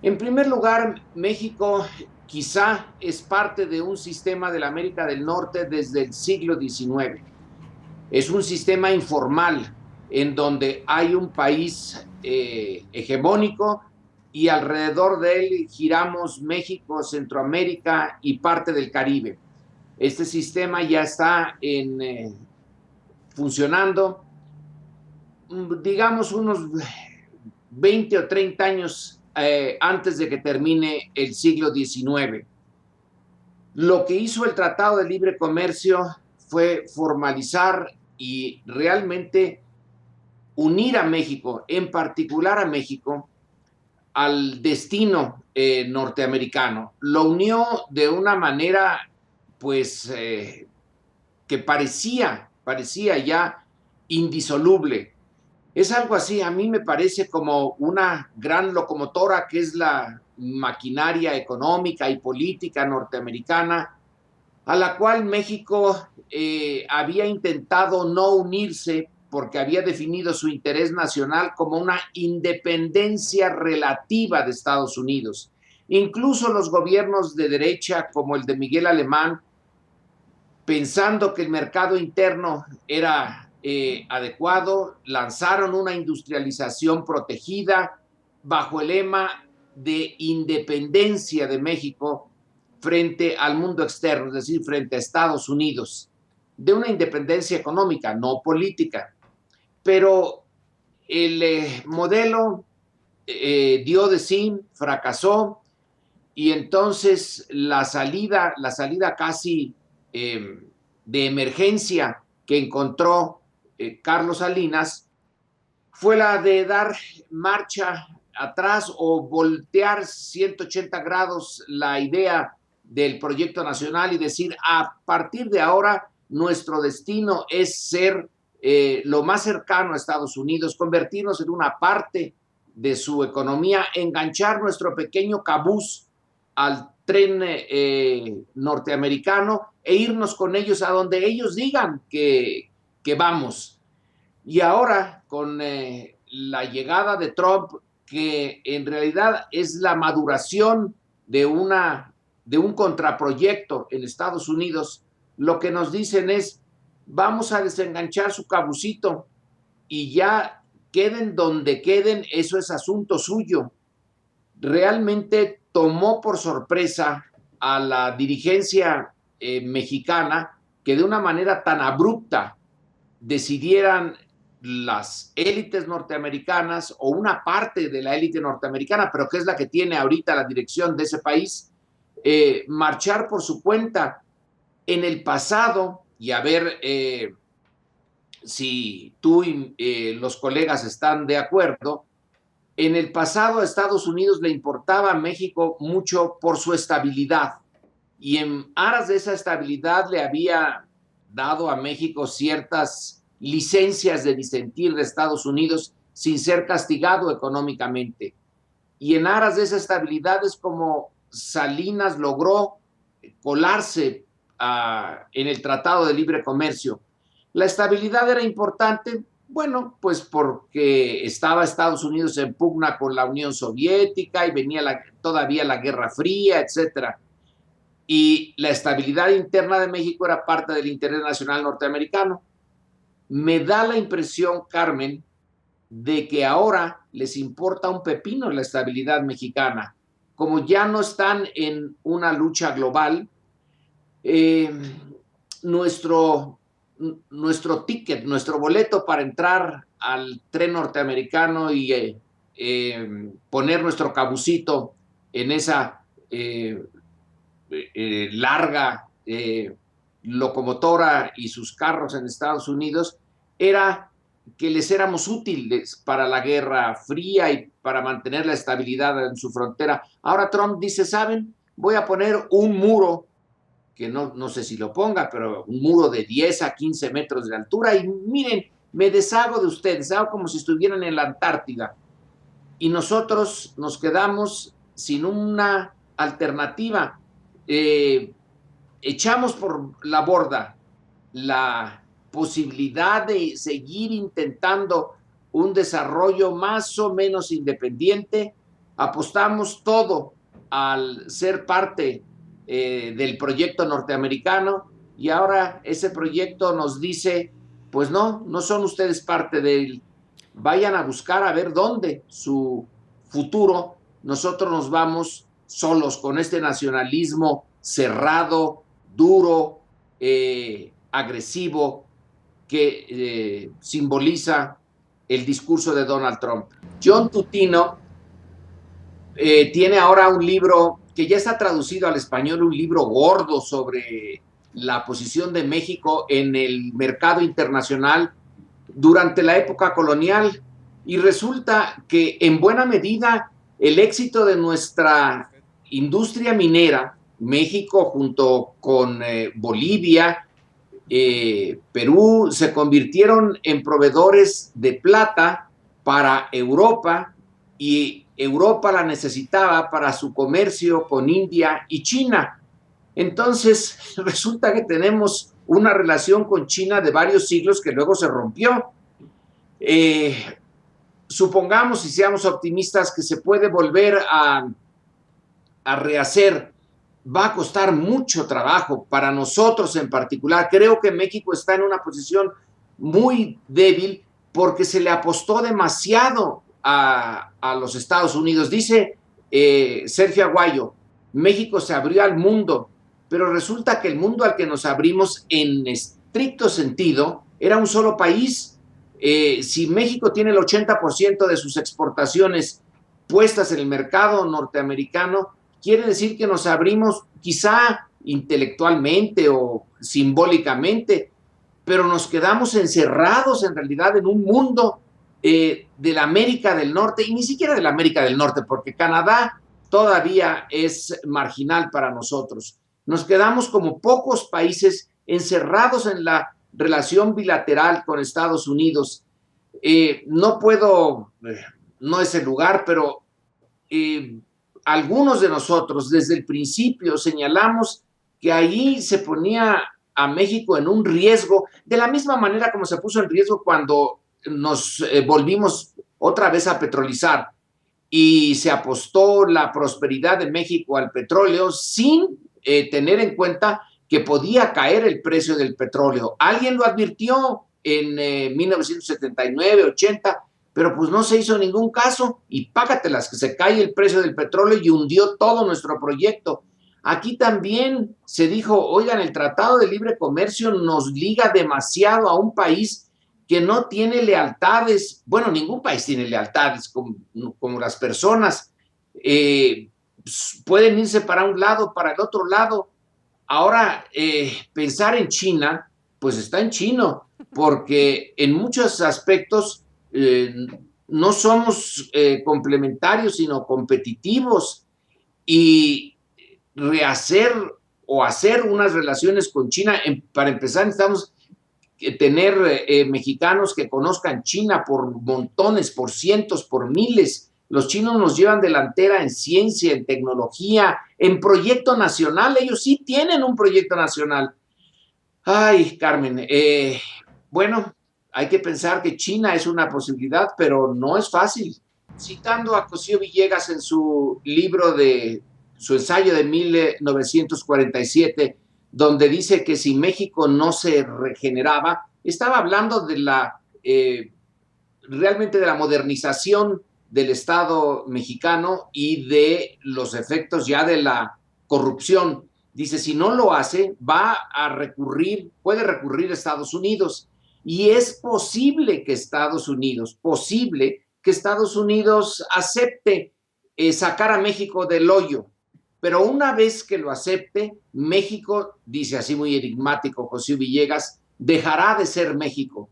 En primer lugar, México quizá es parte de un sistema de la América del Norte desde el siglo XIX. Es un sistema informal en donde hay un país hegemónico y alrededor de él giramos México, Centroamérica y parte del Caribe. Este sistema ya está funcionando, digamos, unos 20 o 30 años antes de que termine el siglo XIX. Lo que hizo el Tratado de Libre Comercio fue formalizar y realmente unir a México, en particular a México, al destino norteamericano. Lo unió de una manera, pues, que parecía ya indisoluble. Es algo así, a mí me parece como una gran locomotora que es la maquinaria económica y política norteamericana, a la cual México había intentado no unirse porque había definido su interés nacional como una independencia relativa de Estados Unidos. Incluso los gobiernos de derecha, como el de Miguel Alemán, pensando que el mercado interno era adecuado, lanzaron una industrialización protegida bajo el lema de independencia de México frente al mundo externo, es decir, frente a Estados Unidos, de una independencia económica, no política. Pero el modelo dio de sí, fracasó, y entonces la salida casi de emergencia que encontró Carlos Salinas fue la de dar marcha atrás o voltear 180 grados la idea del proyecto nacional y decir, a partir de ahora, nuestro destino es ser lo más cercano a Estados Unidos, convertirnos en una parte de su economía, enganchar nuestro pequeño cabús al tren norteamericano e irnos con ellos a donde ellos digan que vamos. Y ahora, con la llegada de Trump, que en realidad es la maduración de un contraproyecto en Estados Unidos, lo que nos dicen es, vamos a desenganchar su cabucito y ya queden donde queden, eso es asunto suyo. Realmente tomó por sorpresa a la dirigencia mexicana que de una manera tan abrupta decidieran las élites norteamericanas o una parte de la élite norteamericana, pero que es la que tiene ahorita la dirección de ese país, marchar por su cuenta. En el pasado, y a ver si tú y los colegas están de acuerdo, en el pasado a Estados Unidos le importaba a México mucho por su estabilidad y en aras de esa estabilidad le había dado a México ciertas licencias de disentir de Estados Unidos sin ser castigado económicamente. Y en aras de esa estabilidad es como Salinas logró colarse en el Tratado de Libre Comercio. La estabilidad era importante, bueno, pues porque estaba Estados Unidos en pugna con la Unión Soviética y venía todavía la Guerra Fría, etcétera. Y la estabilidad interna de México era parte del interés nacional norteamericano. Me da la impresión, Carmen, de que ahora les importa un pepino la estabilidad mexicana. Como ya no están en una lucha global, eh, nuestro, nuestro ticket, nuestro boleto para entrar al tren norteamericano y poner nuestro cabucito en esa larga locomotora y sus carros en Estados Unidos, era que les éramos útiles para la Guerra Fría y para mantener la estabilidad en su frontera. Ahora Trump dice, ¿saben? Voy a poner un muro, que no sé si lo ponga, pero un muro de 10 a 15 metros de altura y miren, me deshago de ustedes, hago como si estuvieran en la Antártida. Y nosotros nos quedamos sin una alternativa. Eh, Echamos por la borda la posibilidad de seguir intentando un desarrollo más o menos independiente apostamos todo al ser parte del proyecto norteamericano y ahora ese proyecto nos dice, pues no, no son ustedes parte de él, vayan a buscar a ver dónde su futuro, nosotros nos vamos solos con este nacionalismo cerrado, duro, agresivo, que simboliza el discurso de Donald Trump. John Tutino tiene ahora un libro que ya está traducido al español, un libro gordo sobre la posición de México en el mercado internacional durante la época colonial, y resulta que en buena medida el éxito de nuestra industria minera, México junto con Bolivia, Perú, se convirtieron en proveedores de plata para Europa, y Europa la necesitaba para su comercio con India y China. Entonces, resulta que tenemos una relación con China de varios siglos que luego se rompió. Supongamos, y seamos optimistas, que se puede volver a rehacer. Va a costar mucho trabajo para nosotros en particular. Creo que México está en una posición muy débil porque se le apostó demasiado a los Estados Unidos. Dice Sergio Aguayo, México se abrió al mundo, pero resulta que el mundo al que nos abrimos en estricto sentido era un solo país. Si México tiene el 80% de sus exportaciones puestas en el mercado norteamericano, quiere decir que nos abrimos quizá intelectualmente o simbólicamente, pero nos quedamos encerrados en realidad en un mundo de la América del Norte, y ni siquiera de la América del Norte, porque Canadá todavía es marginal para nosotros. Nos quedamos como pocos países encerrados en la relación bilateral con Estados Unidos. No puedo, no es el lugar, pero algunos de nosotros desde el principio señalamos que ahí se ponía a México en un riesgo, de la misma manera como se puso en riesgo cuando nos volvimos otra vez a petrolizar y se apostó la prosperidad de México al petróleo sin tener en cuenta que podía caer el precio del petróleo. Alguien lo advirtió en 1979, 80, pero pues no se hizo ningún caso, y págatelas que se cae el precio del petróleo y hundió todo nuestro proyecto. Aquí también se dijo, oigan, el Tratado de Libre Comercio nos liga demasiado a un país que no tiene lealtades. Bueno, ningún país tiene lealtades como las personas. Pueden irse para un lado, para el otro lado. Ahora, pensar en China, pues está en chino, porque en muchos aspectos no somos complementarios, sino competitivos, y rehacer o hacer unas relaciones con China, para empezar necesitamos tener mexicanos que conozcan China por montones, por cientos, por miles. Los chinos nos llevan delantera en ciencia, en tecnología, en proyecto nacional. Ellos sí tienen un proyecto nacional. Ay, Carmen, bueno, hay que pensar que China es una posibilidad, pero no es fácil. Citando a Cosío Villegas en su libro de su ensayo de 1947, donde dice que si México no se regeneraba, estaba hablando de realmente de la modernización del Estado mexicano y de los efectos ya de la corrupción. Dice, si no lo hace, puede recurrir a Estados Unidos. Y es posible que Estados Unidos acepte sacar a México del hoyo. Pero una vez que lo acepte, México, dice así muy enigmático José Villegas, dejará de ser México.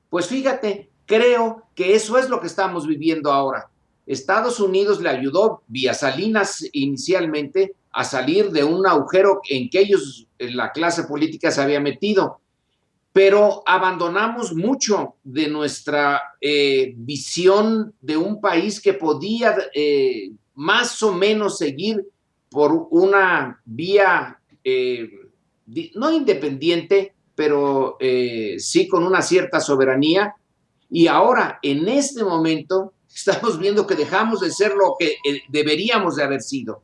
Pues fíjate, creo que eso es lo que estamos viviendo ahora. Estados Unidos le ayudó vía Salinas inicialmente a salir de un agujero en que la clase política se había metido, pero abandonamos mucho de nuestra visión de un país que podía más o menos seguir por una vía no independiente, pero sí con una cierta soberanía. Y ahora, en este momento, estamos viendo que dejamos de ser lo que deberíamos de haber sido.